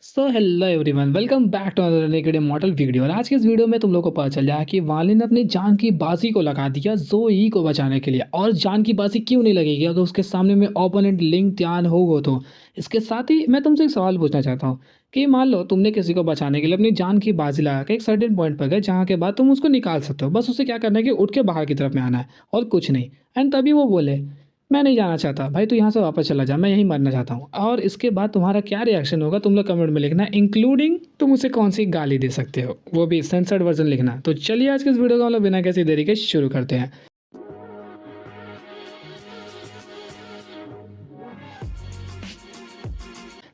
Hello everyone, welcome back to another model video. और आज के इस वीडियो में तुम लोग को पता चल जाए कि वालिन ने अपनी जान की बाजी को लगा दिया जोई को बचाने के लिए। और जान की बाजी क्यों नहीं लगेगी अगर उसके सामने में ओपोनेंट लिंग त्यान हो तो। इसके साथ ही मैं तुमसे एक सवाल पूछना चाहता हूँ कि मान लो तुमने किसी को बचाने के लिए अपनी जान की बाजी लगा के एक सर्टेन पॉइंट पर गए जहाँ के बाद तुम उसको निकाल सकते हो। बस उसे क्या करना है कि उठ के बाहर की तरफ में आना है और कुछ नहीं। एंड तभी वो बोले मैं नहीं जाना चाहता भाई, तू यहाँ से वापस चला जा, मैं यहीं मरना चाहता हूँ। और इसके बाद तुम्हारा क्या रिएक्शन होगा तुम लोग कमेंट में लिखना, इंक्लूडिंग तुम उसे कौन सी गाली दे सकते हो, वो भी सेंसर्ड वर्जन लिखना। तो चलिए आज के इस वीडियो को हम लोग बिना किसी देरी के शुरू करते हैं।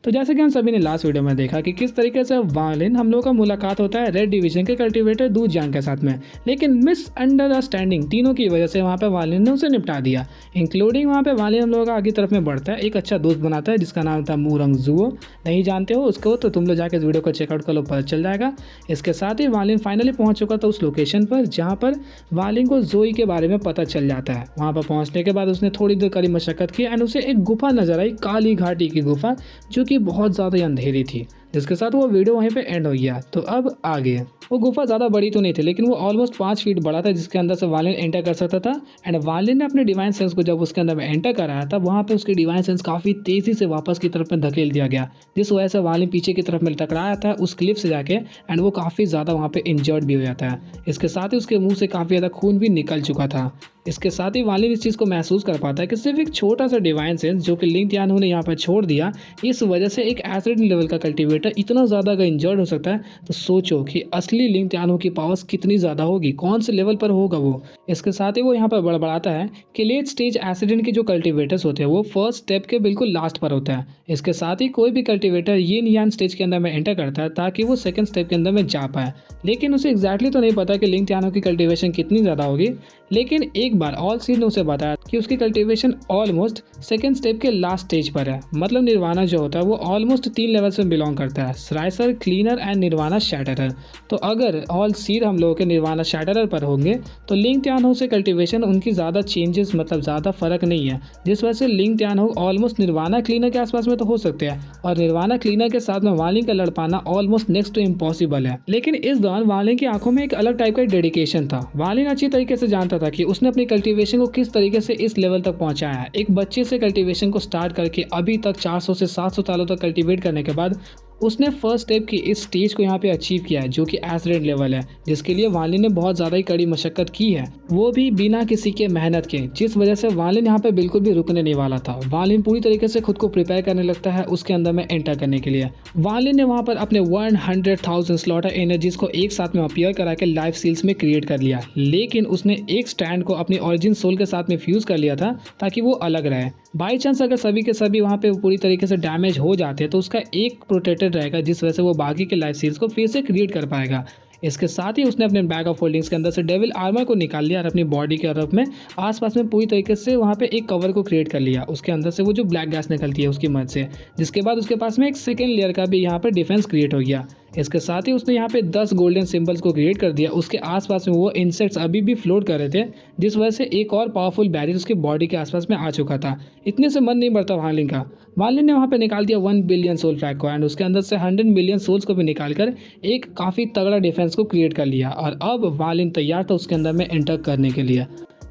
तो जैसे कि हम सभी ने लास्ट वीडियो में देखा कि किस तरीके से वालिन हम लोगों का मुलाकात होता है रेड डिवीजन के कल्टीवेटर दूध जान के साथ में, लेकिन मिस अंडरस्टैंडिंग तीनों की वजह से वहाँ पे वालिन ने उसे निपटा दिया। इंक्लूडिंग वहाँ पे वालिन हम लोगों का आगे तरफ में बढ़ता है, एक अच्छा दोस्त बनाता है जिसका नाम था मूरंग जुओ। नहीं जानते हो उसको तो तुम लोग जाकर इस वीडियो को चेकआउट कर लो, पता चल जाएगा। इसके साथ ही वालिन फाइनली पहुँच चुका था उस लोकेशन पर जहाँ पर वालिन को जोई के बारे में पता चल जाता है। वहाँ पर पहुँचने के बाद उसने थोड़ी देर कड़ी मशक्कत की एंड उसे एक गुफा नजर आई, काली घाटी की गुफा जो कि बहुत ज़्यादा अंधेरी थी, जिसके साथ वो वीडियो वहीं पे एंड हो गया। तो अब आगे वो गुफा ज़्यादा बड़ी तो नहीं थी, लेकिन वो ऑलमोस्ट 5 फीट बड़ा था जिसके अंदर से वालिन एंटर कर सकता था। एंड वालिन ने अपने डिवाइन सेंस को जब उसके अंदर में एंटर कराया था, वहाँ पे उसकी डिवाइन सेंस काफ़ी तेज़ी से वापस की तरफ में धकेल दिया गया, जिस वजह से वालिन पीछे की तरफ में टकराया था उस क्लिफ से जाके। एंड वो काफ़ी ज़्यादा वहाँ पे इंजर्ड भी हो जाता है। इसके साथ ही उसके मुंह से काफ़ी ज़्यादा खून भी निकल चुका था। इसके साथ ही वालिन इस चीज़ को महसूस कर पाता है कि सिर्फ एक छोटा सा डिवाइन सेंस जो कि लिंग त्यानो ने यहाँ पर छोड़ दिया, इस वजह से एक एसिड लेवल का कल्टीवेटर इतना ज़्यादा अगर इंजर्ड हो सकता है। तो सोचो कि असली लिंग त्यानो की पावर्स कितनी ज़्यादा होगी, कौन से लेवल पर होगा वो। इसके साथ ही वो यहाँ पर बड़बड़ाता है कि लेट स्टेज एसिडेंट के जो कल्टीवेटर्स होते हैं वो फर्स्ट स्टेप के बिल्कुल लास्ट पर होता है। इसके साथ ही कोई भी कल्टीवेटर यिन यान स्टेज के अंदर में एंटर करता है ताकि वो सेकंड स्टेप के अंदर में जा पाए, लेकिन उसे एग्जैक्टली तो नहीं पता कि लिंग त्यानो की कल्टीवेशन कितनी ज़्यादा होगी। लेकिन एक बार ऑल सीड ने उसे बताया कि उसकी कल्टीवेशन ऑलमोस्ट सेकेंड स्टेप के लास्ट स्टेज पर है। मतलब निर्वाणा जो होता है वो ऑलमोस्ट 3 लेवल से बिलोंग करता है, स्राइसर, क्लीनर एंड निर्वाणा शैटरर। तो अगर ऑल सीड हम लोगों के निर्वाणा शैटरर पर होंगे तो लिंग त्यानो से कल्टीवेशन उनकी ज़्यादा चेंजेस मतलब ज़्यादा फर्क नहीं है, जिस वजह से लिंग त्यानो ऑलमोस्ट निर्वाणा क्लीनर के आसपास में तो हो सकते हैं। और निर्वाणा क्लीनर के साथ में वालिन का लड़ पाना ऑलमोस्ट नेक्स्ट टू इम्पॉसिबल है। लेकिन इस दौरान वालिन की आंखों में एक अलग टाइप का डेडिकेशन था। वालिन अच्छी तरीके से जानता था कि उसने अपनी कल्टीवेशन को किस तरीके से इस लेवल तक पहुंचाया है। एक बच्चे से कल्टीवेशन को स्टार्ट करके अभी तक 400 से 700 सालों तक कल्टीवेट करने के बाद उसने फर्स्ट स्टेप की इस स्टेज को यहाँ पे अचीव किया है जो कि एसिडेंट लेवल है, जिसके लिए वालिन ने बहुत ज़्यादा ही कड़ी मशक्कत की है, वो भी बिना किसी के मेहनत के, जिस वजह से वालिन यहाँ पे बिल्कुल भी रुकने नहीं वाला था। वालिन पूरी तरीके से खुद को प्रिपेयर करने लगता है उसके अंदर में एंटर करने के लिए। वालिन ने वहाँ पर अपने 100,000 स्लॉटर एनर्जीज को एक साथ में अपीयर करा के लाइफ सील्स में क्रिएट कर लिया, लेकिन उसने एक स्टैंड को अपनी ओरिजिन सोल के साथ में फ्यूज़ कर लिया था ताकि वो अलग रहे। बाई चांस अगर सभी के सभी वहाँ पे पूरी तरीके से डैमेज हो जाते हैं तो उसका एक प्रोटेक्टेड रहेगा, जिस वजह से वो बाकी के लाइफ सील्स को फिर से क्रिएट कर पाएगा। इसके साथ ही उसने अपने बैग ऑफ होल्डिंग्स के अंदर से डेविल आर्मर को निकाल लिया और अपनी बॉडी के तरफ में आसपास में पूरी तरीके से वहाँ पे एक कवर को क्रिएट कर लिया उसके अंदर से वो जो ब्लैक गैस निकलती है उसकी मदद से, जिसके बाद उसके पास में एक सेकेंड लेयर का भी यहाँ पर डिफेंस क्रिएट हो गया। इसके साथ ही उसने यहाँ पे 10 गोल्डन सिंबल्स को क्रिएट कर दिया। उसके आसपास में वो इंसेक्ट्स अभी भी फ्लोट कर रहे थे, जिस वजह से एक और पावरफुल बैरियर उसकी बॉडी के आसपास में आ चुका था। इतने से मन नहीं भरता वालिन का। वालिन ने वहाँ पे निकाल दिया 1 बिलियन सोल फ्रैग को एंड उसके अंदर से 100 मिलियन सोल्स को भी निकाल कर एक काफ़ी तगड़ा डिफेंस को क्रिएट कर लिया। और अब वालिन तैयार था उसके अंदर में एंटर करने के लिए।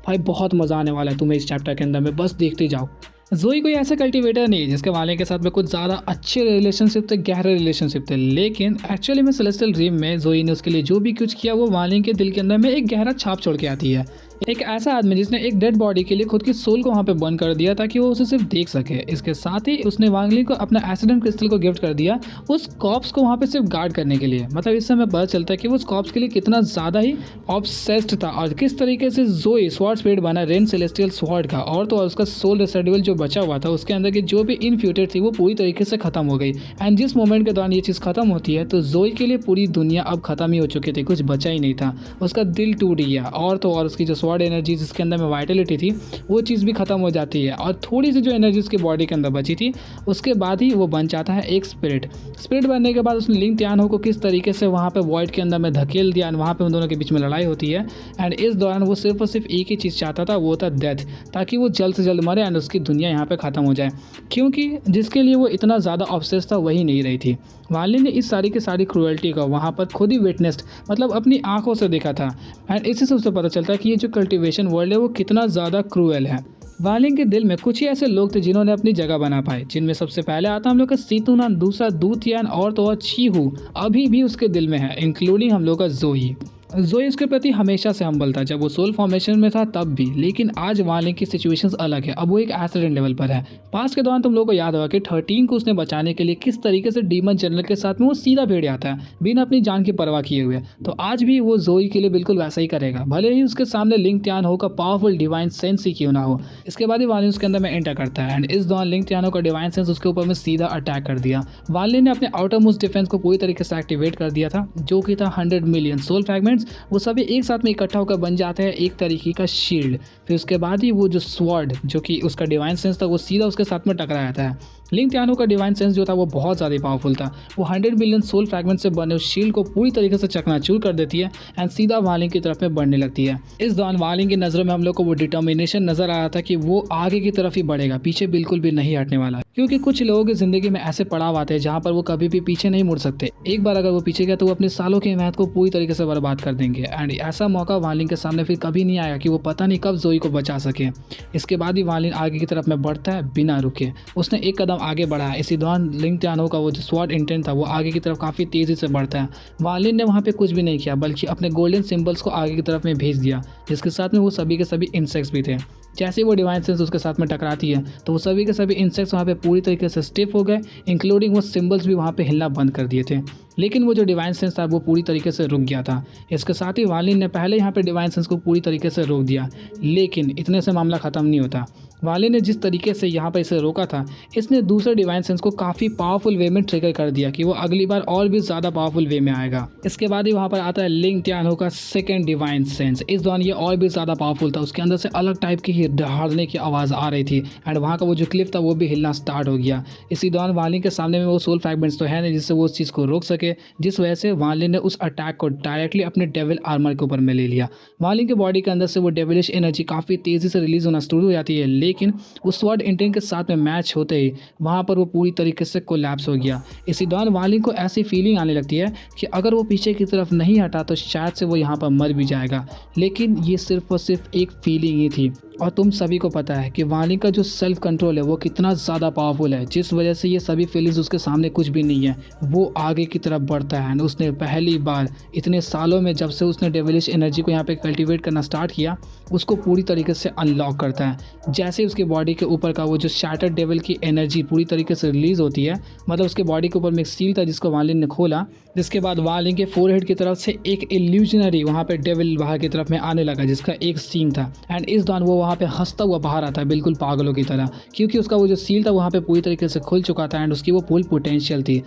भाई बहुत मज़ा आने वाला है तुम्हें इस चैप्टर के अंदर में, बस देखते जाओ। जोई कोई ऐसा कल्टीवेटर नहीं है जिसके वालिन के साथ में कुछ ज़्यादा अच्छे रिलेशनशिप थे, गहरे रिलेशनशिप थे, लेकिन एक्चुअली में सेलेस्टियल ड्रीम में जोई ने उसके लिए जो भी कुछ किया वो वालिन के दिल के अंदर में एक गहरा छाप छोड़ के आती है। एक ऐसा आदमी जिसने एक डेड बॉडी के लिए खुद की सोल को वहाँ पे बंद कर दिया ताकि वो उसे सिर्फ देख सके। इसके साथ ही उसने वांगली को अपना एसिडेंट क्रिस्टल को गिफ्ट कर दिया उस कॉप्स को वहाँ पे सिर्फ गार्ड करने के लिए। मतलब इससे हमें पता चलता है कि वो उस कॉप्स के लिए कितना ज़्यादा ही ऑब्सेस्ड था और किस तरीके से जोई स्वॉर्ड स्पिरिट बना रेन सेलेस्टियल स्वॉर्ड का। और तो और उसका सोल रेसिडुअल जो बचा हुआ था उसके अंदर की जो भी इनफ्यूटेड थी वो पूरी तरीके से खत्म हो गई। एंड जिस मोमेंट के दौरान ये चीज़ खत्म होती है तो जोई के लिए पूरी दुनिया अब खत्म ही हो चुकी थी, कुछ बचा ही नहीं था। उसका दिल टूट गया और तो और उसकी जो स्वॉर्ड एनर्जी जिसके अंदर में वाइटलिटी थी वो चीज़ भी ख़त्म हो जाती है और थोड़ी सी जो एनर्जी उसकी बॉडी के अंदर बची थी उसके बाद ही वो बन जाता है एक स्पिरिट बनने के बाद उसने लिंग त्यानो को किस तरीके से वहाँ पे वॉइड के अंदर में धकेल दिया एंड वहाँ पे उन दोनों के बीच में लड़ाई होती है। एंड इस दौरान वो सिर्फ और सिर्फ एक ही चीज़ चाहता था, वो था डेथ, ताकि वो जल्द से जल्द मरे एंड उसकी दुनिया यहाँ पे ख़त्म हो जाए, क्योंकि जिसके लिए वो इतना ज़्यादा ऑब्सेस था वही नहीं रही थी। वाली ने इस सारी की सारी क्रूएल्टी को वहाँ पर खुद ही विटनेस्ड, मतलब अपनी आंखों से देखा था एंड इसी से उसे पता चलता है कि ये जो कल्टिवेशन वर्ल्ड है वो कितना ज़्यादा क्रूएल है। वालिंग के दिल में कुछ ही ऐसे लोग थे जिन्होंने अपनी जगह बना पाए, जिनमें सबसे पहले आता हम लोग का सीतुनान, दूसरा दूतियान और तो और चीहू अभी भी उसके दिल में है, इंक्लूडिंग हम लोग का जोई उसके प्रति हमेशा से हम्बल था, जब वो सोल फॉर्मेशन में था तब भी। लेकिन आज वालिंग की सिचुएशंस अलग है, अब वो एक एसिडेंट लेवल पर है। पास्ट के दौरान तुम लोगों को याद होगा कि 13 को उसने बचाने के लिए किस तरीके से डीमन जनरल के साथ में वो सीधा भिड़ आता है बिना अपनी जान की परवाह किए हुए। तो आज भी वो जोई के लिए बिल्कुल वैसा ही करेगा, भले ही उसके सामने लिंग त्यानो का पावरफुल डिवाइन सेंस ही क्यों ना हो। इसके बाद ही वालिन उसके अंदर में एंटर करता है एंड इस दौरान लिंग त्यानो का डिवाइन सेंस उसके ऊपर में सीधा अटैक कर दिया। वालिन ने अपने आउटर मोस्ट डिफेंस को पूरी तरीके से एक्टिवेट कर दिया था, जो कि था 100 मिलियन सोल फ्रैगमेंट्स। वो सभी एक साथ में इकट्ठा होकर बन जाते हैं एक तरीके का शील्ड। फिर उसके बाद ही वो जो स्वॉर्ड जो कि उसका डिवाइन सेंस था वो सीधा उसके साथ में टकरा जाता है। लिंग त्यानो का डिवाइन सेंस जो था वो बहुत ज़्यादा पावरफुल था। वो 100 मिलियन सोल फ्रैगमेंट से बने उस शील्ड को पूरी तरीके से चकनाचूर कर देती है एंड सीधा वालिंग की तरफ में बढ़ने लगती है। इस दौरान वालिंग की नज़रों में हम लोग को वो डिटर्मिनेशन नजर आ रहा था कि वो आगे की तरफ ही बढ़ेगा, पीछे बिल्कुल भी नहीं हटने वाला, क्योंकि कुछ लोगों की जिंदगी में ऐसे पड़ाव आते हैं जहाँ पर वो कभी भी पीछे नहीं मुड़ सकते। एक बार अगर वो पीछे गया तो वो अपने सालों की मेहनत को पूरी तरीके से बर्बाद कर देंगे एंड ऐसा मौका वालिन के सामने फिर कभी नहीं आएगा कि वो पता नहीं कब जोई को बचा सके। इसके बाद ही वालिन आगे की तरफ में बढ़ता है बिना रुके। उसने एक कदम आगे बढ़ा है। इसी दौरान लिंग त्यानो का वो जो स्वॉर्ड इंटेंट था वो आगे की तरफ काफ़ी तेज़ी से बढ़ता है। वालिन ने वहाँ पे कुछ भी नहीं किया, बल्कि अपने गोल्डन सिंबल्स को आगे की तरफ में भेज दिया, जिसके साथ में वो सभी के सभी इंसेक्ट्स भी थे। जैसे ही वो डिवाइन सेंस उसके साथ में टकराती है तो वो सभी के सभी इंसेक्ट्स वहाँ पे पूरी तरीके से स्टिफ हो गए, इंक्लूडिंग वो सिंबल्स भी वहाँ पे हिलना बंद कर दिए थे। लेकिन वो जो डिवाइन सेंस था वो पूरी तरीके से रुक गया था। इसके साथ ही वालिन ने पहले यहाँ पे डिवाइन सेंस को पूरी तरीके से रोक दिया, लेकिन इतने से मामला ख़त्म नहीं होता। वालिन ने जिस तरीके से यहाँ पर इसे रोका था, इसने दूसरे डिवाइन सेंस को काफ़ी पावरफुल वे में ट्रिगर कर दिया कि वो अगली बार और भी ज़्यादा पावरफुल वे में आएगा। इसके बाद ही वहाँ पर आता है लिंग त्यानो का सेकेंड डिवाइन सेंस। इस दौरान ये और भी ज़्यादा पावरफुल था, उसके अंदर से अलग टाइप की ही दहाड़ने की आवाज़ आ रही थी एंड वहाँ का वो जो क्लिफ था वो भी हिलना स्टार्ट हो गया। इसी दौरान वालिन के सामने में वो सोल फ्रैगमेंट्स तो है नहीं जिससे वो उस चीज़ को रोक सके, जिस वजह से वालिन ने उस अटैक को डायरेक्टली अपने डेविल आर्मर के ऊपर में ले लिया। वालिन के बॉडी के अंदर से वो डेविलिश एनर्जी काफ़ी तेज़ी से रिलीज होना शुरू हो जाती है, लेकिन उस स्वॉर्ड इंटेंट के साथ में मैच होते ही वहाँ पर वो पूरी तरीके से कोलैप्स हो गया। इसी दौरान वालिन को ऐसी फीलिंग आने लगती है कि अगर वो पीछे की तरफ नहीं हटा तो शायद से वो यहाँ पर मर भी जाएगा, लेकिन ये सिर्फ और सिर्फ एक फीलिंग ही थी। और तुम सभी को पता है कि वालिन का जो सेल्फ कंट्रोल है वो कितना ज़्यादा पावरफुल है, जिस वजह से ये सभी फीलिंग्स उसके सामने कुछ भी नहीं है। वो आगे की तरफ बढ़ता है। उसने पहली बार इतने सालों में जब से उसने डेविलिश एनर्जी को यहाँ पे कल्टीवेट करना स्टार्ट किया, उसको पूरी तरीके से अनलॉक करता है। जैसे उसकी बॉडी के ऊपर का वो जो शैटर्ड डेविल की एनर्जी पूरी तरीके से रिलीज होती है, मतलब उसके बॉडी के ऊपर में एक सील था जिसको वालिन ने खोला, जिसके बाद वालिन के फोरहेड की तरफ से एक इल्यूजनरी वहाँ पे डेविल बाहर की तरफ में आने लगा जिसका एक सीन था एंड इस दौरान वो वहाँ पे हंसता हुआ बाहर आता है बिल्कुल पागलों की तरह, क्योंकि उसका वो जो सील था वहाँ पे पूरी तरीके से खुल चुका था एंड उसकी वो फुल पोटेंशियल थी।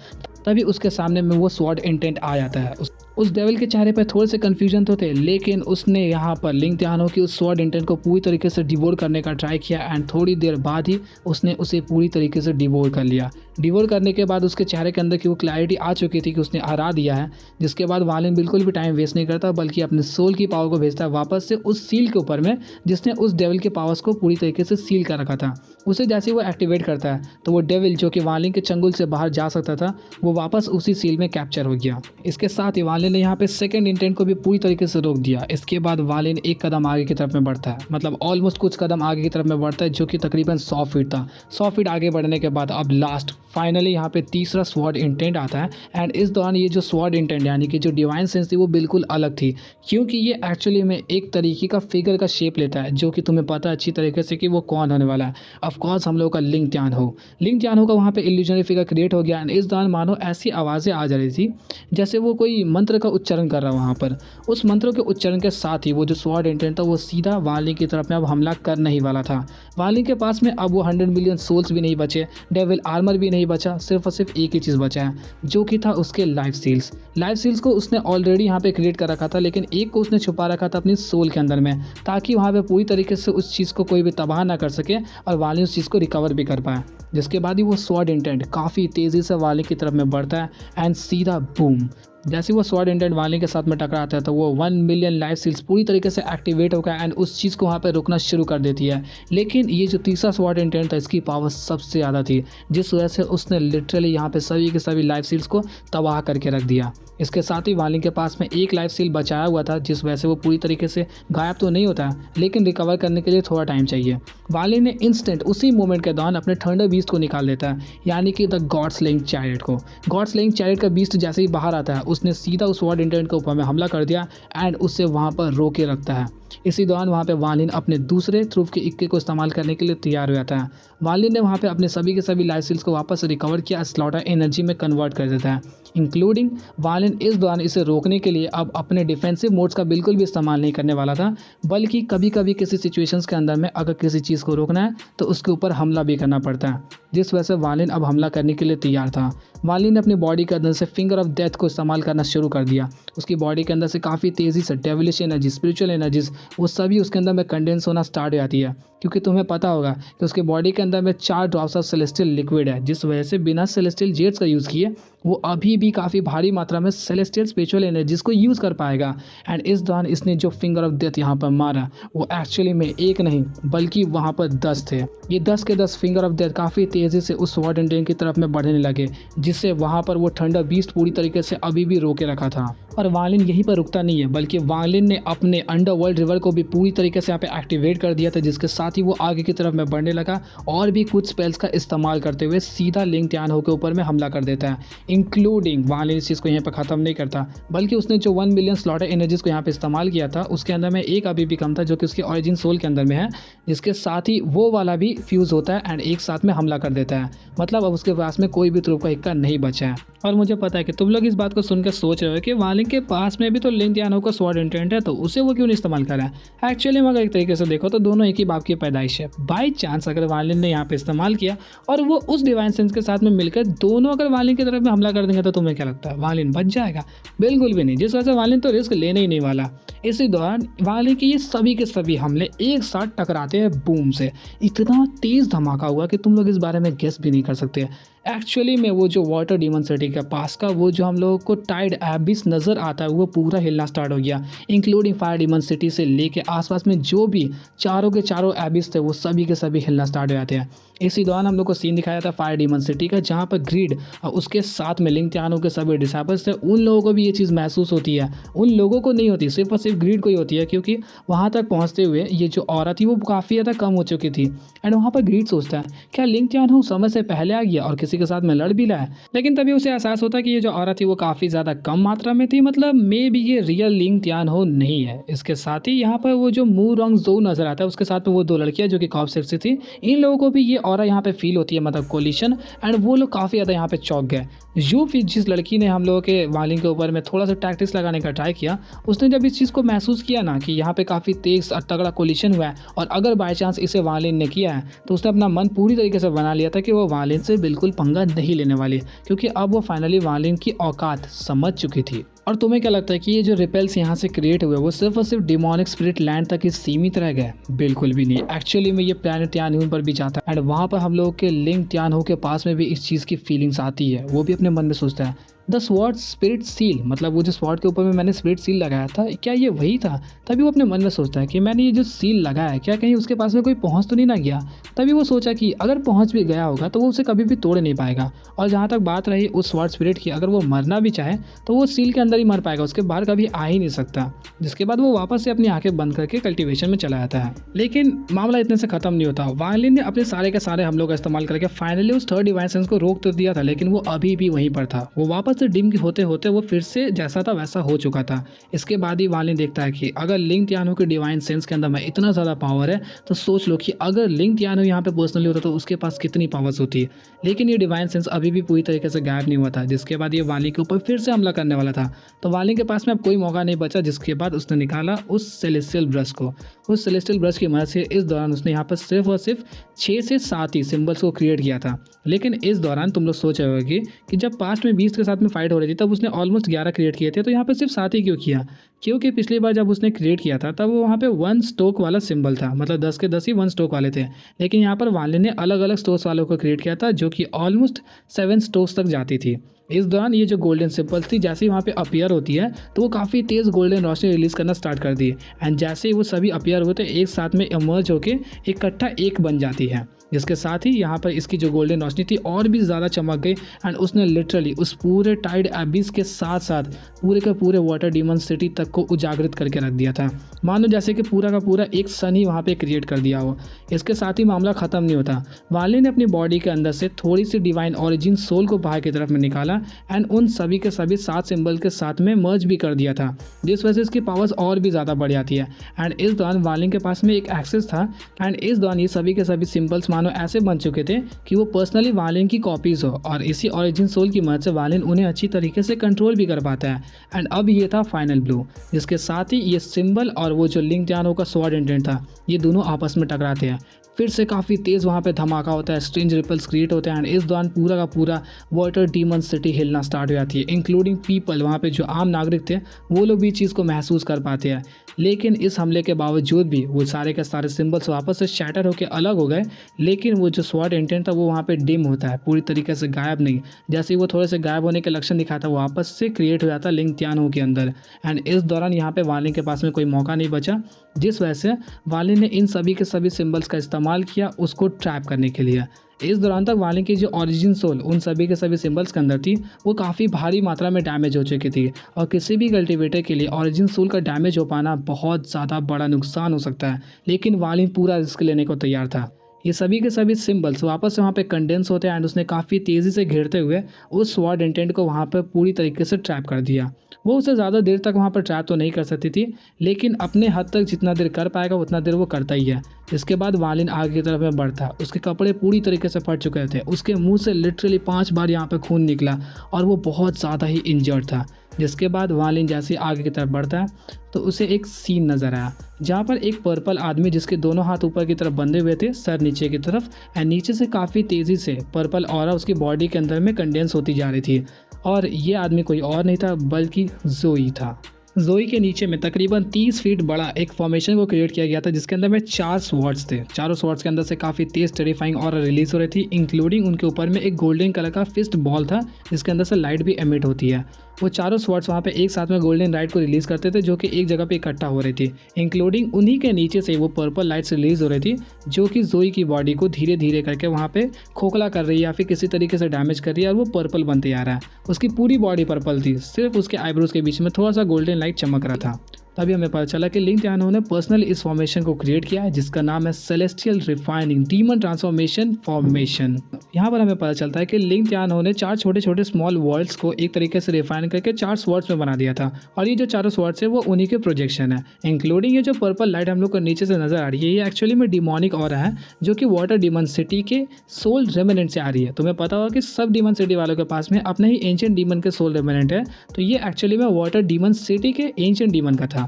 तभी उसके सामने में वो स्वॉर्ड इंटेंट आ जाता है। उस डेविल के चेहरे पर थोड़े से कन्फ्यूजन तो थे, लेकिन उसने यहाँ पर लिंग त्यानो की उस स्वॉर्ड इंटेंट को पूरी तरीके से डिवोर करने का ट्राई किया एंड थोड़ी देर बाद ही उसने उसे पूरी तरीके से डिवोर कर लिया। डिवोर करने के बाद उसके चेहरे के अंदर की वो क्लैरिटी आ चुकी थी कि उसने हरा दिया है, जिसके बाद वालिन बिल्कुल भी टाइम वेस्ट नहीं करता, बल्कि अपने सोल की पावर को भेजता है वापस से उस सील के ऊपर में जिसने उस डेविल के पावर्स को पूरी तरीके से सील कर रखा था। उसे जैसे ही वो एक्टिवेट करता है तो वो डेविल जो कि वालिन के चंगुल से बाहर जा सकता था, वो वापस उसी सील में कैप्चर हो गया। इसके साथ ही वालिन ने यहाँ पे सेकंड इंटेंट को भी पूरी तरीके से रोक दिया। इसके बाद वालिन एक कदम आगे की तरफ में बढ़ता है, मतलब ऑलमोस्ट कुछ कदम आगे की तरफ में बढ़ता है, जो कि तकरीबन 100 फीट था। 100 फीट आगे बढ़ने के बाद अब लास्ट फाइनली यहाँ पे तीसरा स्वॉर्ड इंटेंट आता है एंड इस दौरान ये जो स्वॉर्ड इंटेंट यानी कि जो डिवाइन सेंस थी वो बिल्कुल अलग थी, क्योंकि ये एक्चुअली में एक तरीके का फिगर का शेप लेता है, जो कि तुम्हें पता है अच्छी तरीके से कि वो कौन होने वाला है। ऑफकोर्स हम लोग का लिंग त्यानो का वहाँ पे इल्यूजनरी फिगर क्रिएट हो गया एंड इस दौरान मानो ऐसी आवाज़ें आ जा रही थी जैसे वो कोई मंत्र का उच्चारण कर रहा है वहाँ पर। उस मंत्रों के उच्चारण के साथ ही वो जो स्वॉर्ड इंटेंट था वो सीधा वालिन की तरफ में अब हमला करने ही वाला था। वालिन के पास में अब वो 100 मिलियन सोल्स भी नहीं बचे, डेविल आर्मर भी नहीं नहीं बचा, सिर्फ और सिर्फ एक ही चीज़ बचा है, जो कि था उसके लाइफ सील्स। लाइफ सील्स को उसने ऑलरेडी यहाँ पे क्रिएट कर रखा था, लेकिन एक को उसने छुपा रखा था अपनी सोल के अंदर में, ताकि वहाँ पे पूरी तरीके से उस चीज़ को कोई भी तबाह ना कर सके और वालिन उस चीज़ को रिकवर भी कर पाए। जिसके बाद ही वो स्वॉर्ड इंटेंट काफ़ी तेज़ी से वालिन की तरफ में बढ़ता है एंड सीधा बूम, जैसे वो स्वॉर्ड इंटेंट वालिन के साथ में टकराता है तो वो 1 मिलियन लाइफ सील्स पूरी तरीके से एक्टिवेट होकर एंड उस चीज़ को वहाँ पे रुकना शुरू कर देती है। लेकिन ये जो तीसरा स्वॉर्ड इंटेंट था, इसकी पावर सबसे ज़्यादा थी, जिस वजह से उसने लिटरली यहाँ पे सभी के सभी लाइफ सील्स को तबाह करके रख दिया। इसके साथ ही वालिन के पास में एक लाइफ सील बचाया हुआ था, जिस वजह से वो पूरी तरीके से गायब तो नहीं होता, लेकिन रिकवर करने के लिए थोड़ा टाइम चाहिए। वालिन ने इंस्टेंट उसी मोमेंट के दौरान अपने थंडर बीस्ट को निकाल देता है, यानी कि द गॉड स्लेइंग चैरियट को। गॉड स्लेइंग चैरियट का बीस्ट जैसे ही बाहर आता है, उसने सीधा उस स्वॉर्ड इंटेंट के ऊपर में हमला कर दिया एंड उससे वहाँ पर रोके रखता है। इसी दौरान वहाँ पे वालिन अपने दूसरे थ्रूफ के इक्के को इस्तेमाल करने के लिए तैयार हो जाता है। वालिन ने वहाँ पे अपने सभी के सभी लाइफ सील्स को वापस रिकवर किया, स्लॉटर एनर्जी में कन्वर्ट कर देता है, इंक्लूडिंग वालिन इस दौरान इसे रोकने के लिए अब अपने डिफेंसिव मोड्स का बिल्कुल भी इस्तेमाल नहीं करने वाला था, बल्कि कभी कभी किसी सिचुएशंस के अंदर में अगर किसी चीज़ को रोकना है तो उसके ऊपर हमला भी करना पड़ता है, जिस वजह से वालिन अब हमला करने के लिए तैयार था। वालिन ने अपनी बॉडी के अंदर से फिंगर ऑफ डेथ को इस्तेमाल करना शुरू कर दिया। उसकी बॉडी के अंदर से काफ़ी तेज़ी से डेविलिश एनर्जी, स्पिरिचुअल एनर्जीज, वो सभी उसके अंदर में कंडेंस होना स्टार्ट हो जाती है, क्योंकि तुम्हें पता होगा कि उसके बॉडी के अंदर में 4 ड्रॉप्स ऑफ सेलेस्टियल लिक्विड है, जिस वजह से बिना सेलेस्टियल जेट्स का यूज़ किए वो अभी भी काफ़ी भारी मात्रा में सेलेस्टियल स्पिरिचुअल एनर्जीज को यूज़ कर पाएगा। एंड इस दौरान इसने जो फिंगर ऑफ डेथ यहाँ पर मारा, वो एक्चुअली में एक नहीं बल्कि वहाँ पर 10 थे। ये 10 के 10 फिंगर ऑफ डेथ काफ़ी तेज़ी से उस स्वॉर्ड इंटेंट की तरफ में बढ़ने लगे, जिससे वहाँ पर वो थंडर बीस्ट पूरी तरीके से अभी भी रोके रखा था। और वालिन यहीं पर रुकता नहीं है, बल्कि वालिन ने अपने अंडरवर्ल्ड रिवर को भी पूरी तरीके से यहाँ पे एक्टिवेट कर दिया था, जिसके साथ ही वो आगे की तरफ में बढ़ने लगा और भी कुछ स्पेल्स का इस्तेमाल करते हुए सीधा लिंग त्यानहो के ऊपर में हमला कर देता है, इंक्लूडिंग वालिन इस चीज़ को यहाँ पर ख़त्म नहीं करता, बल्कि उसने जो 1 मिलियन स्लॉटर एनर्जीज को यहाँ पे इस्तेमाल किया था, उसके अंदर में एक अभी भी कम था, जो कि उसकी ओरिजिन सोल के अंदर में है, जिसके साथ ही वो वाला भी फ्यूज़ होता है एंड एक साथ में हमला कर देता है। मतलब अब उसके पास में कोई भी ट्रूप का इक्का नहीं बचा है। और मुझे पता है कि तुम लोग इस बात को सुनकर सोच रहे हो कि वालिन के पास में भी तो लिंग त्यानहो का स्वॉर्ड इंटेंट है, तो उसे वो क्यों नहीं इस्तेमाल कर रहा है। एक्चुअली में अगर एक तरीके से देखो तो दोनों एक ही बाप की पैदाइश है। बाई चांस अगर वालिन ने यहाँ पे इस्तेमाल किया और वो उस डिवाइन सेंस के साथ में मिलकर दोनों अगर वालिन की तरफ में हमला कर देंगे, तो तुम्हें क्या लगता है वालिन बच जाएगा? बिल्कुल भी नहीं, जिस वजह से वालिन तो रिस्क लेने ही नहीं वाला। इसी दौरान वालिन के ये सभी के सभी हमले एक साथ टकराते हैं बूम से। इतना तेज़ धमाका हुआ कि तुम लोग इस बारे में गेस भी नहीं कर सकते। एक्चुअली में वो जो वाटर डीमन सिटी के पास का वो जो हम लोगों को टाइड एबिस नज़र आता है, वो पूरा हिलना स्टार्ट हो गया, इंक्लूडिंग फायर डीमन सिटी से लेके आसपास में जो भी चारों के चारों एबिस थे, वो सभी के सभी हिलना स्टार्ट हो जाते हैं। इसी दौरान हम लोग को सीन दिखाया था फायर डीमन सिटी का, जहाँ पर ग्रीड और उसके साथ में लिंग त्यानहो के सभी डिसाइपल्स थे, उन लोगों को भी ये चीज़ महसूस होती है। उन लोगों को नहीं होती, सिर्फ और सिर्फ ग्रीड को ही होती है, क्योंकि वहाँ तक पहुँचते हुए ये जो औरत थी वो काफ़ी ज़्यादा कम हो चुकी थी। एंड वहाँ पर ग्रीड सोचता है क्या लिंग त्यानहो समय से पहले आ गया और किसी के साथ में लड़ भी लाया, लेकिन तभी उसे एहसास होता है कि ये जो औरत थी वो काफ़ी ज़्यादा कम मात्रा में थी, मतलब मे बी ये रियल लिंग त्यानहो नहीं है। इसके साथ ही यहाँ पर वो जो मू रोंग जो नज़र आता है, उसके साथ में वो 2 लड़कियाँ जो कि कॉप सेक्सी थी, इन लोगों को भी ये ऑरा यहाँ पे फील होती है, मतलब कोलिशन, एंड वो लोग काफ़ी ज़्यादा यहाँ पे चौंक गए। जो फिर जिस लड़की ने हम लोगों के वालिन के ऊपर में थोड़ा सा टैक्टिक्स लगाने का ट्राई किया, उसने जब इस चीज़ को महसूस किया ना कि यहाँ पे काफ़ी तेज़ और तगड़ा कोलिशन हुआ है और अगर बाई चांस इसे वालिन ने किया है, तो उसने अपना मन पूरी तरीके से बना लिया था कि वो वालिन से बिल्कुल पंगा नहीं लेने वाली, क्योंकि अब वो फाइनली वालिन की औकात समझ चुकी थी। और तुम्हें क्या लगता है कि ये जो रिपेल्स यहाँ से क्रिएट हुए वो सिर्फ और सिर्फ डिमोनिक स्पिरिट लैंड तक ही सीमित रह गए? बिल्कुल भी नहीं। एक्चुअली में ये प्लैनेट त्यानह्यून पर भी जाता है एंड वहाँ पर हम लोगों के लिंग त्यानहो के पास में भी इस चीज़ की फीलिंग्स आती है। वो भी अपने मन में सोचता है द स्वॉर्ड स्पिरिट सील, मतलब वो जो स्वॉर्ड के ऊपर में मैंने स्पिरिट सील लगाया था, क्या ये वही था? तभी वो अपने मन में सोचता है कि मैंने ये जो सील लगाया है, क्या कहीं उसके पास में कोई पहुंच तो नहीं ना गया? तभी वो सोचा कि अगर पहुंच भी गया होगा तो वो उसे कभी भी तोड़ नहीं पाएगा। और जहाँ तक बात रही उस स्वॉर्ड स्पिरिट की, अगर वो मरना भी चाहे तो वो सील के अंदर ही मर पाएगा, उसके बाहर कभी आ ही नहीं सकता। जिसके बाद वो वापस से अपनी आंखें बंद करके कल्टीवेशन में चला जाता है। लेकिन मामला इतने से खत्म नहीं होता। वालिन ने अपने सारे के सारे हमलों का इस्तेमाल करके फाइनली उस थर्ड डिवाइन सेंस को रोक तो दिया था, लेकिन वो अभी भी वहीं पर था। वो वापस से डिम होते होते वो फिर से जैसा था वैसा हो चुका था। इसके बाद ही वालिन देखता है कि अगर लिंग त्यानहो के डिवाइन सेंस के अंदर में इतना ज़्यादा पावर है, तो सोच लो कि अगर लिंग त्यानहो यहाँ पे पर्सनली होता तो उसके पास कितनी पावर्स होती। लेकिन ये डिवाइन सेंस अभी भी पूरी तरीके से गायब नहीं हुआ था। जिसके बाद ये वालिन के ऊपर फिर से हमला करने वाला था, तो वालिन के पास में अब कोई मौका नहीं बचा, जिसके बाद उसने निकाला उस सेलेस्टियल ब्रश को। उस सेलेस्टियल ब्रश की मदद से इस दौरान उसने यहाँ पर सिर्फ और सिर्फ 6 से 7 ही सिंबल्स को क्रिएट किया था। लेकिन इस दौरान तुम लोग सोच रहे होगे कि जब पास्ट में 20 के साथ में फाइट हो रही थी तब उसने ऑलमोस्ट 11 क्रिएट किए थे, तो यहाँ पर सिर्फ 7 ही क्यों किया? क्योंकि पिछली बार जब उसने क्रिएट किया था तब वो वहाँ पे 1 स्टोक वाला सिंबल था, मतलब 10 के 10 ही 1 स्टोक वाले थे। लेकिन यहाँ पर वालिन ने अलग अलग स्टोक्स वालों को क्रिएट किया था, जो कि ऑलमोस्ट 7 स्टोक्स तक जाती थी। इस दौरान ये जो गोल्डन सिंबल्स थी जैसे ही वहाँ पे अपीयर होती है तो वो काफ़ी तेज़ गोल्डन रोशनी रिलीज़ करना स्टार्ट कर दी, एंड जैसे ही वो सभी अपीयर होते एक साथ में इमर्ज होके इकट्ठा एक बन जाती है, जिसके साथ ही यहाँ पर इसकी जो गोल्डन रोशनी थी और भी ज़्यादा चमक गई, एंड उसने लिटरली उस पूरे टाइड एबिस के साथ साथ पूरे का पूरे वाटर डीमन सिटी तक को उजागरित करके रख दिया था। मानो जैसे कि पूरा का पूरा एक सन ही वहाँ पे क्रिएट कर दिया हो। इसके साथ ही मामला ख़त्म नहीं होता। वालिन ने अपनी बॉडी के अंदर से थोड़ी सी डिवाइन ओरिजिन सोल को बाहर की तरफ में निकाला एंड उन सभी के सभी 7 सिंबल के साथ में मर्ज भी कर दिया था, जिस वजह से इसकी पावर्स और भी ज़्यादा बढ़ जाती है। एंड इस दौरान वालिन के पास में एक एक्सेस था, एंड इस दौरान ये सभी के सभी सिंबल्स मानो ऐसे बन चुके थे कि वो पर्सनली वालिन की कॉपीज़ हो, और इसी ओरिजिन सोल की मदद से वालिन उन्हें अच्छी तरीके से कंट्रोल भी कर पाता है। एंड अब ये था फाइनल ब्लो, जिसके साथ ही ये सिंबल और वो जो लिंक त्यानो का स्वॉर्ड इंटेंट था ये दोनों आपस में टकराते हैं। फिर से काफ़ी तेज़ वहाँ पे धमाका होता है, स्ट्रेंज रिपल्स क्रिएट होते हैं, एंड इस दौरान पूरा का पूरा वाटर डीमन सिटी हिलना स्टार्ट हो जाती है, इंक्लूडिंग पीपल। वहाँ पे जो आम नागरिक थे वो लोग भी चीज़ को महसूस कर पाते हैं। लेकिन इस हमले के बावजूद भी वो सारे के सारे सिंबल्स वापस से शैटर होकर अलग हो गए, लेकिन वो जो स्वॉर्ड इंटेंट था वो वहाँ पे डिम होता है, पूरी तरीके से गायब नहीं। जैसे ही वो थोड़े से गायब होने के लक्षण दिखाता है वो वापस से क्रिएट हो जाता है लिंक त्यानो के अंदर। एंड इस दौरान यहाँ पे वालिन के पास में कोई मौका नहीं बचा, जिस वजह से वालिन ने इन सभी के सभी सिंबल्स का इस्तेमाल किया उसको ट्रैप करने के लिए। इस दौरान तक वालिन की जो ओरिजिन सोल उन सभी के सभी सिंबल्स के अंदर थी वो काफ़ी भारी मात्रा में डैमेज हो चुकी थी, और किसी भी कल्टिवेटर के लिए ओरिजिन सोल का डैमेज हो पाना बहुत ज़्यादा बड़ा नुकसान हो सकता है। लेकिन वालिन पूरा रिस्क लेने को तैयार था। ये सभी के सभी सिंबल्स वापस से वहाँ पे कंडेंस होते हैं, एंड उसने काफ़ी तेज़ी से घेरते हुए उस स्वॉर्ड इंटेंट को वहाँ पे पूरी तरीके से ट्रैप कर दिया। वो उसे ज़्यादा देर तक वहाँ पर ट्रैप तो नहीं कर सकती थी, लेकिन अपने हद तक जितना देर कर पाएगा उतना देर वो करता ही है। इसके बाद वालिन आगे की तरफ में बढ़ता, उसके कपड़े पूरी तरीके से फट चुके थे, उसके मुंह से लिटरली 5 बार यहाँ पे खून निकला और वो बहुत ज़्यादा ही इंजर्ड था। जिसके बाद वालिन जैसे आगे की तरफ बढ़ता है तो उसे एक सीन नज़र आया जहाँ पर एक पर्पल आदमी जिसके दोनों हाथ ऊपर की तरफ बंधे हुए थे, सर नीचे की तरफ, एंड नीचे से काफ़ी तेज़ी से पर्पल ऑरा उसकी बॉडी के अंदर में कंडेंस होती जा रही थी। और ये आदमी कोई और नहीं था बल्कि जोई था। जोई के नीचे में तकरीबन 30 फीट बड़ा एक फॉर्मेशन को क्रिएट किया गया था, जिसके अंदर में 4 स्वॉर्ड्स थे। चारों स्वॉर्ड्स के अंदर से काफ़ी तेज टेरिफाइंग ऑरा रिलीज हो रही थी, इंक्लूडिंग उनके ऊपर में एक गोल्डन कलर का फिस्ट बॉल था जिसके अंदर से लाइट भी एमिट होती है। वो चारों स्वॉर्ड्स वहाँ पे एक साथ में गोल्डन लाइट को रिलीज़ करते थे, जो कि एक जगह पे इकट्ठा हो रही थी, इंक्लूडिंग उन्हीं के नीचे से वो पर्पल लाइट्स रिलीज़ हो रही थी, जो कि जोई की बॉडी को धीरे धीरे करके वहाँ पे खोखला कर रही है या फिर किसी तरीके से डैमेज कर रही है, और वो पर्पल बनते आ रहा है। उसकी पूरी बॉडी पर्पल थी, सिर्फ उसके आईब्रोज के बीच में थोड़ा सा गोल्डन लाइट चमक रहा था। तभी हमें पता चला कि लिंक त्यानो ने पर्सनली इस फॉर्मेशन को क्रिएट किया है, जिसका नाम है celestial refining demon transformation formation. यहाँ पर हमें पता चलता है कि लिंक त्यानो ने 4 छोटे छोटे स्मॉल वर्ल्ड्स को एक तरीके से रिफाइन करके 4 स्वॉर्ड्स में बना दिया था, और ये जो चारों स्वॉर्ड्स है वो उन्हीं के प्रोजेक्शन है, इंक्लूडिंग ये जो पर्पल लाइट हम लोग को नीचे से नजर आ रही है, ये एक्चुअली में डिमोनिक ऑरा है, जो कि वाटर डीमन सिटी के सोल रेमिनेंट से आ रही है। तुम्हें पता होगा कि सब डीमन सिटी वालों के पास में अपने ही एंशिएंट डीमन के सोल रेमिनेंट है, तो ये एक्चुअली में वाटर डीमन सिटी के एंशिएंट डीमन का था।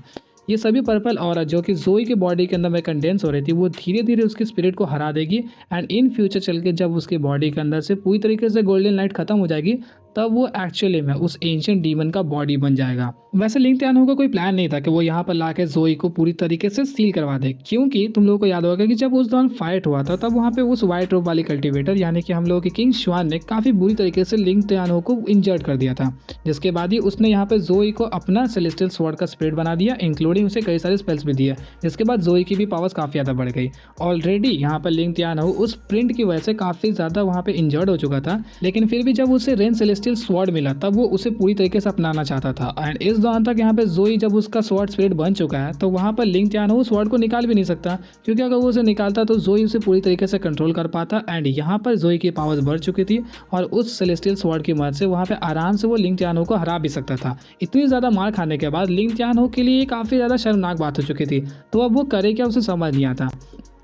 ये सभी पर्पल ऑरा जो कि जोई की बॉडी के अंदर में कंडेंस हो रही थी वो धीरे धीरे उसकी स्पिरिट को हरा देगी, एंड इन फ्यूचर चल के जब उसकी बॉडी के अंदर से पूरी तरीके से गोल्डन लाइट खत्म हो जाएगी तब वो एक्चुअली में उस एंशिएंट डीमन का बॉडी बन जाएगा। वैसे लिंक त्यानो का कोई प्लान नहीं था कि वो यहाँ पर लाके जोई को पूरी तरीके से सील करवा दे, क्योंकि तुम लोगों को याद होगा कि जब उस दौरान फाइट हुआ था तब वहाँ पे उस व्हाइट रोब वाली कल्टिवेटर यानी कि हम लोगों के किंग श्वान ने काफ़ी बुरी तरीके से लिंक त्यानो को इंजर्ड कर दिया था, जिसके बाद ही उसने यहाँ पे जोई को अपना सेलेस्टियल स्वॉर्ड का स्पिरिट बना दिया, इंक्लूडिंग उसे कई सारे स्पेल्स भी दिए, जिसके बाद जोई की भी पावर्स काफ़ी ज़्यादा बढ़ गई। ऑलरेडी यहाँ पर लिंक त्यानो उस प्रिंट की वजह से काफ़ी ज़्यादा वहाँ पे इंजर्ड हो चुका था, लेकिन फिर भी जब उसे रेन सेलेस्टियल स्वॉर्ड मिला तब वो उसे पूरी तरीके से अपनाना चाहता था। एंड इस दौरान तक यहाँ पे जोई जब उसका स्वॉर्ड स्पिरिट बन चुका है तो वहाँ पर लिंक त्यानो उस स्वॉर्ड को निकाल भी नहीं सकता, क्योंकि अगर वो उसे निकालता तो जोई उसे पूरी तरीके से कंट्रोल कर पाता। एंड यहाँ पर जोई की पावर्स बढ़ चुकी थी और उस सेलेस्टियल स्वॉर्ड की मदद से वहाँ पे आराम से वो लिंक त्यानो को हरा भी सकता था। इतनी ज़्यादा मार खाने के बाद लिंक त्यानो के लिए काफ़ी ज़्यादा शर्मनाक बात हो चुकी थी, तो अब वो करे क्या उसे समझ नहीं आता।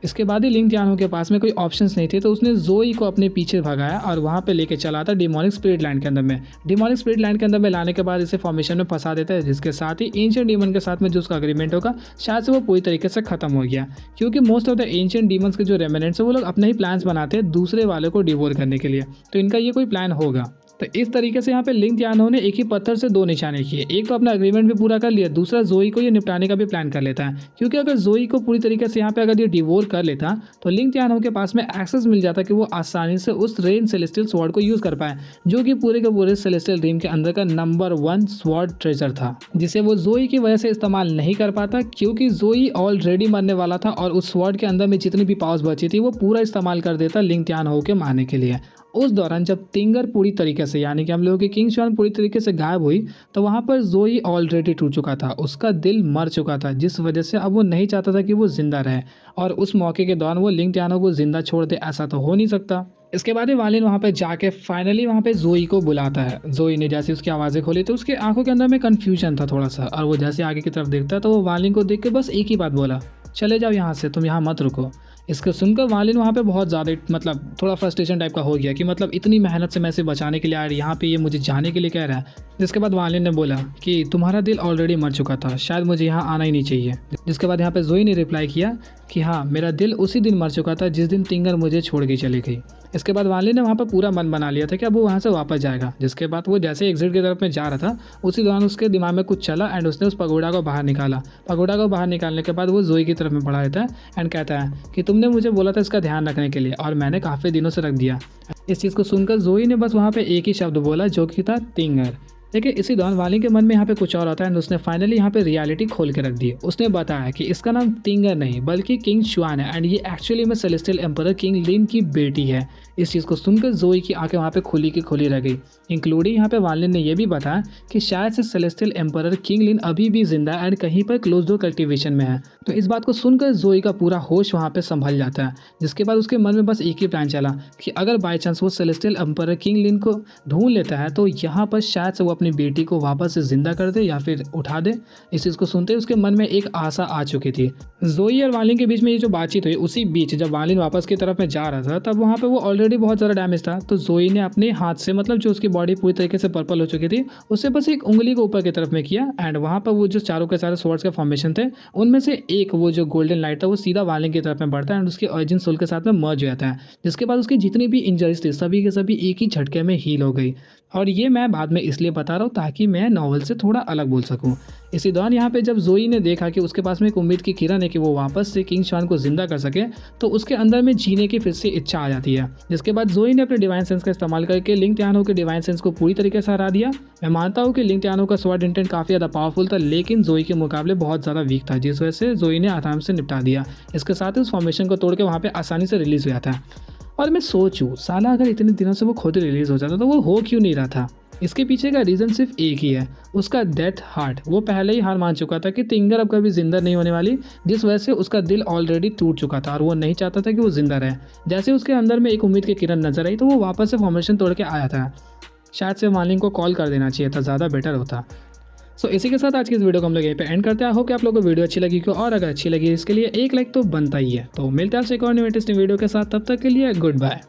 इसके बाद ही लिंग जियानो के पास में कोई ऑप्शंस नहीं थे, तो उसने जोई को अपने पीछे भगाया और वहाँ पे लेके चला था डिमोनिक स्पिरिट लैंड के अंदर में। डिमोनिक स्पिरिट लैंड के अंदर में लाने के बाद इसे फॉर्मेशन में फंसा देता है, जिसके साथ ही एंशिएंट डीमन के साथ में जो उसका अग्रीमेंट होगा शायद से वो पूरी तरीके से खत्म हो गया, क्योंकि most of the ancient demons के जो रेमिनेंट्स है वो लोग अपने ही प्लान्स बनाते हैं दूसरे वाले को डिवोर करने के लिए, तो इनका ये कोई प्लान होगा। तो इस तरीके से यहाँ पे लिंग जियानो ने एक ही पत्थर से दो निशाने किए, एक तो अपना एग्रीमेंट भी पूरा कर लिया, दूसरा जोई को ये निपटाने का भी प्लान कर लेता है, क्योंकि अगर जोई को पूरी तरीके से यहाँ पे अगर ये डिवोर कर लेता तो लिंग जियानो के पास में एक्सेस मिल जाता कि वो आसानी से उस रेन सेलेस्टियल स्वॉर्ड को यूज कर पाए, जो कि पूरे के पूरे सेलेस्टियल ड्रीम के अंदर का नंबर 1 स्वॉर्ड ट्रेजर था, जिसे वो जोई की वजह से इस्तेमाल नहीं कर पाता, क्योंकि जोई ऑलरेडी मरने वाला था और उस स्वॉर्ड के अंदर में जितनी भी पावर्स बची थी वो पूरा इस्तेमाल कर देता लिंग जियानो के मारने के लिए। उस दौरान जब तिंगर पूरी तरीके से यानी कि हम लोगों की किंग शुआन पूरी तरीके से गायब हुई, तो वहाँ पर जोई ऑलरेडी टूट चुका था, उसका दिल मर चुका था, जिस वजह से अब वो नहीं चाहता था कि वो जिंदा रहे, और उस मौके के दौरान वो लिंग जियानो को जिंदा छोड़ दे, ऐसा तो हो नहीं सकता। इसके बाद ही वालिन वहाँ पे जाके फाइनली वहाँ पे जोई को बुलाता है। जोई ने जैसे उसकी आवाज़ें खोली तो उसके आंखों के अंदर में कन्फ्यूजन था थोड़ा सा, और वो जैसे आगे की तरफ देखता तो वो वालिन को देख के बस एक ही बात बोला, चले जाओ यहाँ से, तुम यहाँ मत रुको। इसको सुनकर वालिन वहाँ पे बहुत ज़्यादा मतलब थोड़ा फ्रस्ट्रेशन टाइप का हो गया कि मतलब इतनी मेहनत से मैं इसे बचाने के लिए आया, यहाँ पे ये मुझे जाने के लिए कह रहा है। जिसके बाद वालिन ने बोला कि तुम्हारा दिल ऑलरेडी मर चुका था, शायद मुझे यहाँ आना ही नहीं चाहिए। जिसके बाद यहाँ पे जोई ने रिप्लाई किया कि हाँ, मेरा दिल उसी दिन मर चुका था जिस दिन तिंगर मुझे छोड़ के चली गई। इसके बाद वालिन ने वहाँ पर पूरा मन बना लिया था कि अब वो वहाँ से वापस जाएगा। जिसके बाद वो जैसे एग्जिट की तरफ में जा रहा था, उसी दौरान उसके दिमाग में कुछ चला एंड उसने उस पगोड़ा को बाहर निकाला। पगोड़ा को बाहर निकालने के बाद वो जोई की तरफ में बढ़ा देता है एंड कहता है कि तुमने मुझे बोला था इसका ध्यान रखने के लिए, और मैंने काफ़ी दिनों से रख दिया। इस चीज़ को सुनकर जोई ने बस वहाँ पर एक ही शब्द बोला, जो कि था तिंगर। लेकिन इसी दौरान वालिन के मन में यहाँ पे कुछ और आता है एंड उसने फाइनली यहाँ पे रियलिटी खोल के रख दी। उसने बताया कि इसका नाम तिंगर नहीं बल्कि किंग शुआन है एंड ये एक्चुअली में सेलेस्टियल एम्परर किंग लिन की बेटी है। इस चीज़ को सुनकर जोई की आंखें वहाँ पे खुली की खुली रह गई। इंक्लूडिंग यहाँ पे वालिन ने यह भी बताया कि शायद से सेलेस्टियल एम्परर किंग लिन अभी भी जिंदा है एंड कहीं पर क्लोज डोर कल्टिवेशन में है। तो इस बात को सुनकर जोई का पूरा होश वहाँ पे संभल जाता है। जिसके बाद उसके मन में बस एक ही प्लान चला कि अगर बाई चांस वो सेलेस्टियल एम्परर किंग लिन को ढूंढ लेता है तो यहाँ पर शायद से वो अपनी बेटी को वापस से जिंदा कर दे या फिर उठा दे। इस चीज़ को सुनते उसके मन में एक आशा आ चुकी थी। जोई और वालिन के बीच में ये जो बातचीत हुई, उसी बीच जब वालिन वापस की तरफ में जा रहा था तब वहाँ पे वो ऑलरेडी बहुत ज़्यादा डैमेज था। तो जोई ने अपने हाथ से मतलब जो उसकी बॉडी पूरी तरीके से पर्पल हो चुकी थी, उससे बस एक उंगली को ऊपर की तरफ में किया एंड वहाँ पर वो जो चारों के सारे स्वॉर्ड्स के फॉर्मेशन थे उनमें से एक वो जो गोल्डन लाइट था वो सीधा वालिन की तरफ में बढ़ता है एंड उसके ओरिजिन सोल के साथ में मर्ज हो जाता है। जिसके बाद उसकी जितनी भी इंजरीज थी सभी के सभी एक ही झटके में हील हो गई। और ये मैं बाद में इसलिए बता रहा हूँ ताकि मैं नॉवल से थोड़ा अलग बोल सकूँ। इसी दौरान यहाँ पे जब जोई ने देखा कि उसके पास में एक उम्मीद की किरण है कि वो वापस से किंग शुआन को जिंदा कर सके, तो उसके अंदर में जीने की फिर से इच्छा आ जाती है। जिसके बाद जोई ने अपने डिवाइन सेंस का इस्तेमाल करके लिंग जियानो के डिवाइन सेंस को पूरी तरीके से हरा दिया। मैं मानता हूँ कि लिंग जियानो का स्वॉर्ड इंटेंट काफ़ी ज़्यादा पावरफुल था, लेकिन जोई के मुकाबले बहुत ज़्यादा वीक था, जिस वजह से जोई ने आराम से निपटा दिया। इसके साथ ही उस फॉर्मेशन को तोड़ के वहाँ पर आसानी से रिलीज हो जाता है। और मैं सोचूँ साला अगर इतने दिनों से वो खुद रिलीज हो जाता तो वो हो क्यों नहीं रहा था। इसके पीछे का रीज़न सिर्फ एक ही है, उसका डेथ हार्ट। वो पहले ही हार मान चुका था कि तिंगर अब कभी जिंदा नहीं होने वाली, जिस वजह से उसका दिल ऑलरेडी टूट चुका था और वो नहीं चाहता था कि वो जिंदा रहे। जैसे उसके अंदर में एक उम्मीद की किरण नजर आई तो वो वापस से फॉर्मेशन तोड़ के आया था। शायद से वालिन को कॉल कर देना चाहिए था, ज़्यादा बेटर होता। सो इसी के साथ आज की इस वीडियो को हम लोग यहीं पे एंड करते हैं। होप कि आप लोगों को वीडियो अच्छी लगी, और अगर अच्छी लगी इसके लिए एक लाइक तो बनता ही है। तो मिलते हैं आपसे एक और न्यू इंटरेस्टिंग वीडियो के साथ, तब तक के लिए गुड बाय।